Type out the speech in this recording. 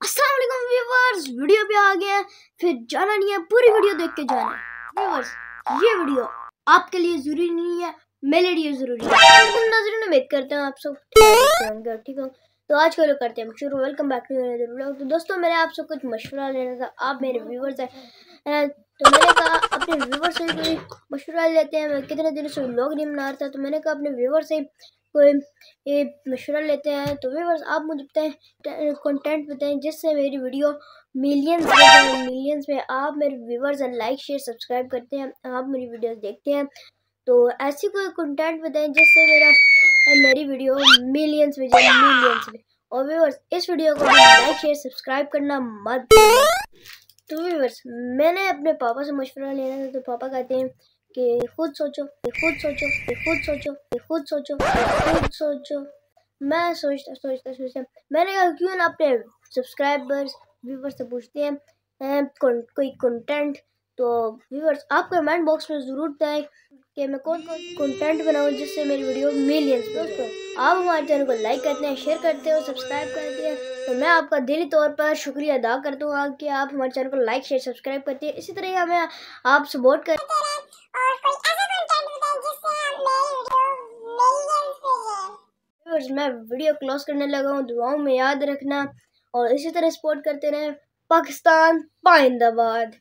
अस्सलाम वालेकुम viewers, video पे आ गए हैं। फिर जाना नहीं है, पूरी वीडियो देख के जाना है। व्यूअर्स, ये वीडियो आपके लिए जरूरी नहीं है, मेरे लिए जरूरी है। तो नाज़रीन, उम्मीद करते हैं आप सब ठीक हो। तो आज का जो करते हैं शुरू। Welcome back to another vlog. तो दोस्तों, मैंने आपसे कुछ मशवरा लेना था। आप मेरे व्यूअर्स हैं, तो मैंने कहा अपने व्यूअर्स से कोई मशवरा लेते हैं। मैं कितने दिनों से व्लॉग नहीं बना रहा था, तो मैंने कहा अपने व्यूअर्स से कोई ये मशवरा लेते हैं। तो व्यूअर्स, आप मुझे बताएं, कंटेंट बताएं जिससे मेरी वीडियो मिलियंस में आप मेरे व्यूअर्स हैं, लाइक शेयर सब्सक्राइब करते हैं, आप मेरी वीडियोस देखते हैं। तो ऐसी कोई कंटेंट बताएं जिससे मेरी वीडियो मिलियंस में जाए, मिलियंस में। और व्यूअर्स, इस वीडियो को लाइक शेयर सब्सक्राइब करना मत भूलिए। तो व्यूअर्स, मैंने अपने पापा से मशवरा लेना था। तो पापा कहते हैं कि खुद सोचो, खुद सोचो, खुद सोचो, खुद सोचो, खुद सोचो। मैं सोचता मैंने कहा क्यों ना अपने सब्सक्राइबर्स व्यूअर्स से पूछते हैं कोई कंटेंट। तो व्यूअर्स, आप कमेंट बॉक्स में ज़रूर बताएं कि मैं कौन कौन कंटेंट बनाऊं जिससे मेरी वीडियो मिलियंस। दोस्तों, आप हमारे चैनल को लाइक करते हैं, शेयर करते हैं और सब्सक्राइब करते हैं, तो मैं आपका दिली तौर पर शुक्रिया अदा करता हूँ कि आप हमारे चैनल को लाइक शेयर सब्सक्राइब करते हैं। इसी तरह हमें आप सपोर्ट करते हैं और कोई ऐसा कंटेंट बताएं जिससे आप मेरी वीडियो मिलियंस पे जाए। मैं वीडियो क्लोज करने लगा हूँ, दुआओं में याद रखना और इसी तरह सपोर्ट करते रहें। पाकिस्तान जिंदाबाद।